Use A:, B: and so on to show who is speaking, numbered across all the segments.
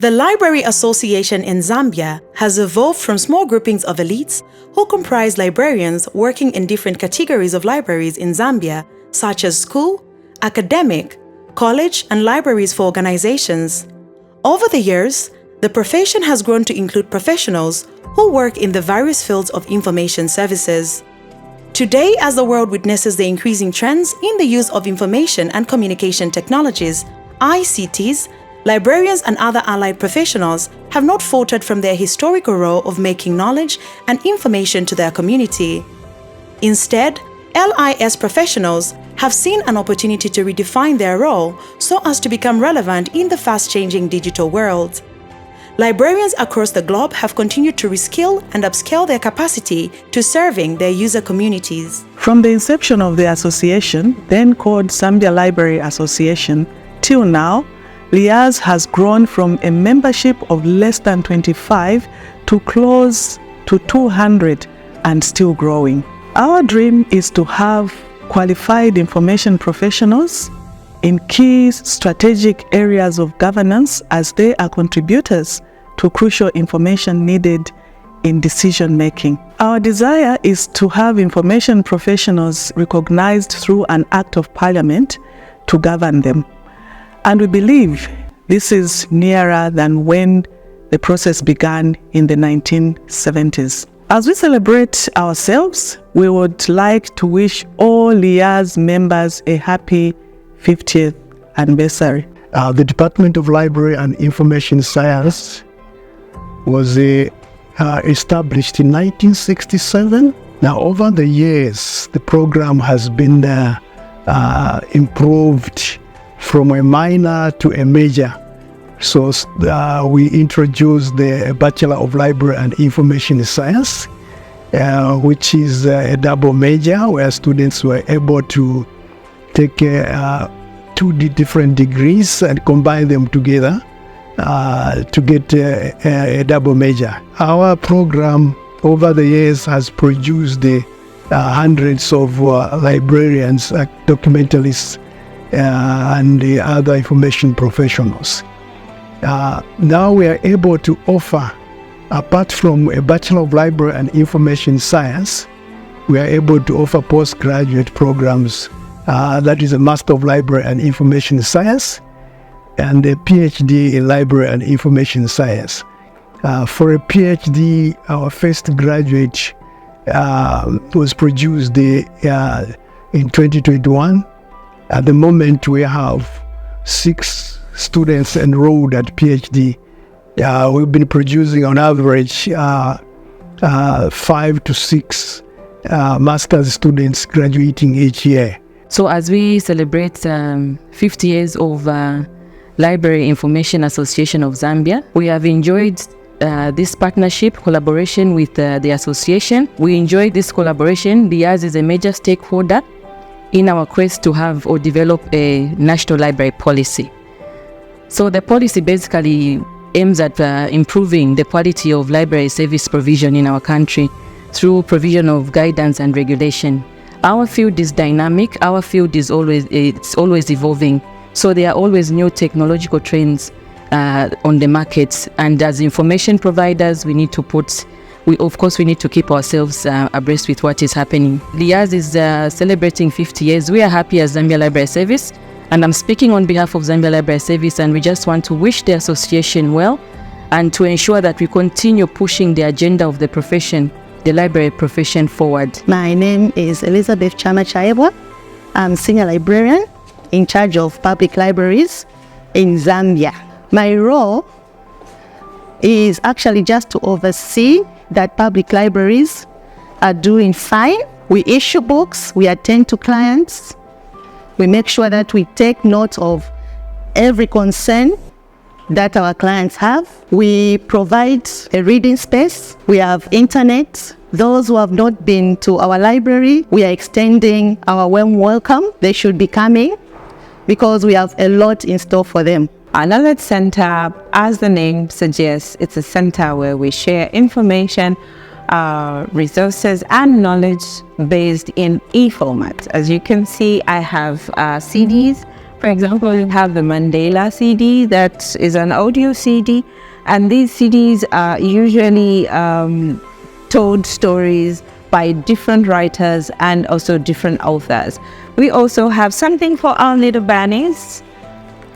A: The Library Association in Zambia has evolved from small groupings of elites who comprise librarians working in different categories of libraries in Zambia, such as school, academic, college, and libraries for organizations. Over the years, the profession has grown to include professionals who work in the various fields of information services. Today, as the world witnesses the increasing trends in the use of information and communication technologies, ICTs, librarians and other allied professionals have not faltered from their historical role of making knowledge and information to their community. Instead, LIS professionals have seen an opportunity to redefine their role so as to become relevant in the fast-changing digital world. Librarians across the globe have continued to reskill and upscale their capacity to serving their user communities.
B: From the inception of the association, then called Zambia Library Association, till now, Liaz has grown from a membership of less than 25 to close to 200 and still growing. Our dream is to have qualified information professionals in key strategic areas of governance as they are contributors to crucial information needed in decision making. Our desire is to have information professionals recognized through an act of parliament to govern them. And we believe this is nearer than when the process began in the 1970s. As we celebrate ourselves, we would like to wish all Liaz members a happy 50th anniversary.
C: The Department of Library and Information Science was established in 1967. Now, over the years, the program has been improved from a minor to a major. So we introduced the Bachelor of Library and Information Science, which is a double major where students were able to take two different degrees and combine them together to get a double major. Our program over the years has produced hundreds of librarians, documentalists, and the other information professionals. Now we are able to offer, apart from a Bachelor of Library and Information Science, we are able to offer postgraduate programs, that is a Master of Library and Information Science, and a PhD in Library and Information Science. For a PhD, our first graduate was produced in 2021. At the moment, we have 6 students enrolled at PhD. We've been producing on average 5 to 6 master's students graduating each year.
D: So as we celebrate 50 years of Library Information Association of Zambia, we have enjoyed this partnership, collaboration with the association. We enjoyed this collaboration. Liaz is a major stakeholder in our quest to have or develop a national library policy. So the policy basically aims at improving the quality of library service provision in our country through provision of guidance and regulation. Our field is dynamic. Our field is always evolving. So there are always new technological trends on the market. And as information providers, we need to keep ourselves abreast with what is happening. Liaz is celebrating 50 years. We are happy as Zambia Library Service, and I'm speaking on behalf of Zambia Library Service, and we just want to wish the association well and to ensure that we continue pushing the agenda of the profession, the library profession, forward.
E: My name is Elizabeth Chama Chaebwa. I'm Senior Librarian in charge of public libraries in Zambia. My role is actually just to oversee that public libraries are doing fine. We issue books, we attend to clients, we make sure that we take note of every concern that our clients have. We provide a reading space, we have internet. Those who have not been to our library, we are extending our warm welcome. They should be coming because we have a lot in store for them.
F: Our knowledge center, as the name suggests, it's a center where we share information, resources and knowledge based in e-format. As you can see, I have CDs For example, you have the Mandela CD, that is an audio CD, and these CDs are usually told stories by different writers and also different authors. We also have something for our little bunnies.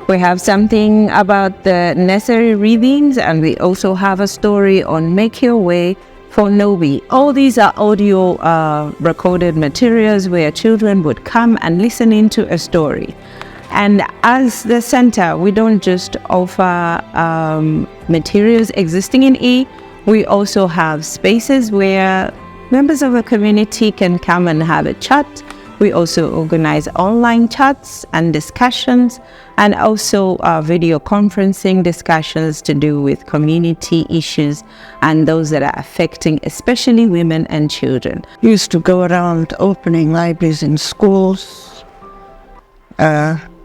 F: We have something about the nursery readings, and we also have a story on Make Your Way for Nobi. All these are audio recorded materials where children would come and listen into a story. And as the center, we don't just offer materials existing in E, we also have spaces where members of the community can come and have a chat. We also organize online chats and discussions, and also video conferencing discussions to do with community issues and those that are affecting especially women and children.
G: We used to go around opening libraries in schools,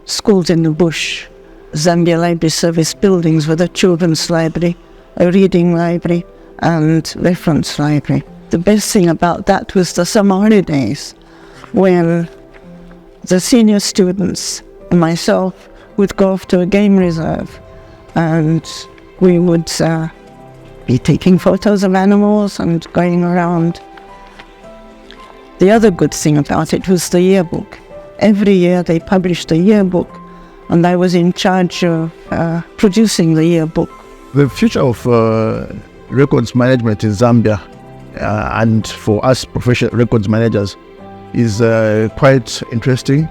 G: schools in the bush, Zambia Library Service buildings with a children's library, a reading library and reference library. The best thing about that was the summer holidays, when the senior students and myself would go off to a game reserve, and we would be taking photos of animals and going around. The other good thing about it was the yearbook. Every year they published a yearbook, and I was in charge of producing the yearbook.
H: The future of records management in Zambia and for us professional records managers is quite interesting,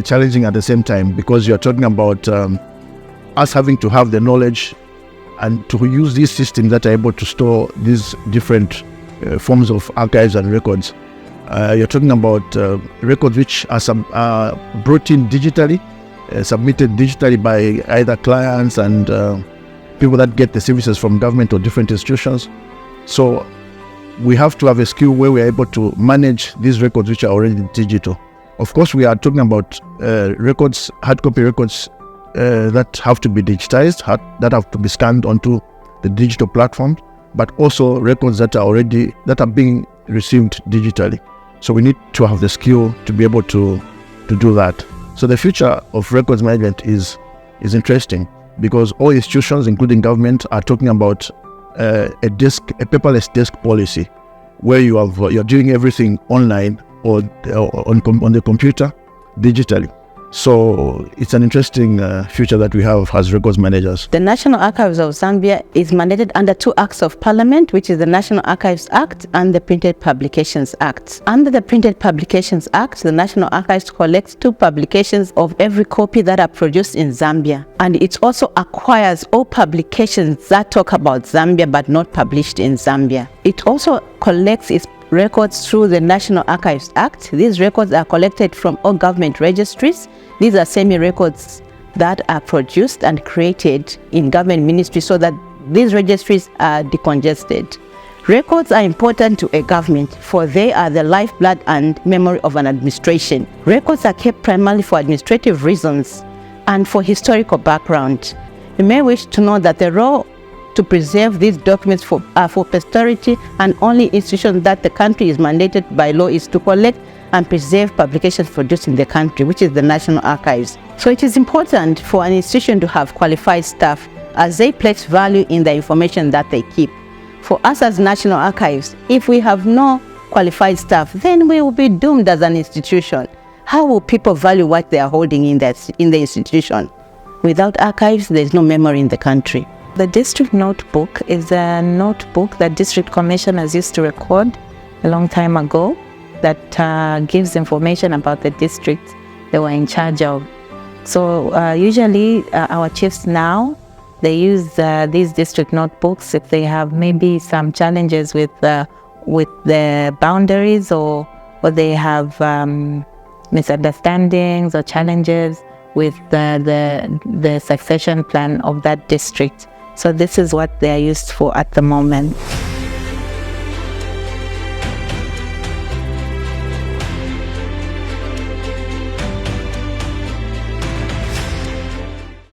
H: challenging at the same time, because you're talking about us having to have the knowledge and to use these systems that are able to store these different forms of archives and records. You're talking about records which are brought in digitally, submitted digitally by either clients and people that get the services from government or different institutions. So we have to have a skill where we're able to manage these records which are already digital. Of course, we are talking about records, hard copy records that have to be digitized, that have to be scanned onto the digital platforms, but also records that are being received digitally. So we need to have the skill to be able to do that. So the future of records management is interesting, because all institutions, including government, are talking about a paperless desk policy, where you're doing everything online or on the computer digitally. So it's an interesting future that we have as records managers.
E: The National Archives of Zambia is mandated under two acts of parliament, which is the National Archives Act and the Printed Publications Act. Under the Printed Publications Act, the National Archives collects 2 publications of every copy that are produced in Zambia. And it also acquires all publications that talk about Zambia but not published in Zambia. It also collects its records through the National Archives Act. These records are collected from all government registries. These are semi-records that are produced and created in government ministries so that these registries are decongested. Records are important to a government, for they are the lifeblood and memory of an administration. Records are kept primarily for administrative reasons and for historical background. You may wish to know that the role to preserve these documents for posterity, and only institution that the country is mandated by law is to collect and preserve publications produced in the country, which is the National Archives. So it is important for an institution to have qualified staff, as they place value in the information that they keep. For us as National Archives, if we have no qualified staff, then we will be doomed as an institution. How will people value what they are holding in the institution? Without archives, there is no memory in the country.
F: The district notebook is a notebook that district commissioners used to record a long time ago, that gives information about the districts they were in charge of. So usually our chiefs now, they use these district notebooks if they have maybe some challenges with the boundaries, or they have misunderstandings or challenges with the succession plan of that district. So this is what they are used for at the moment.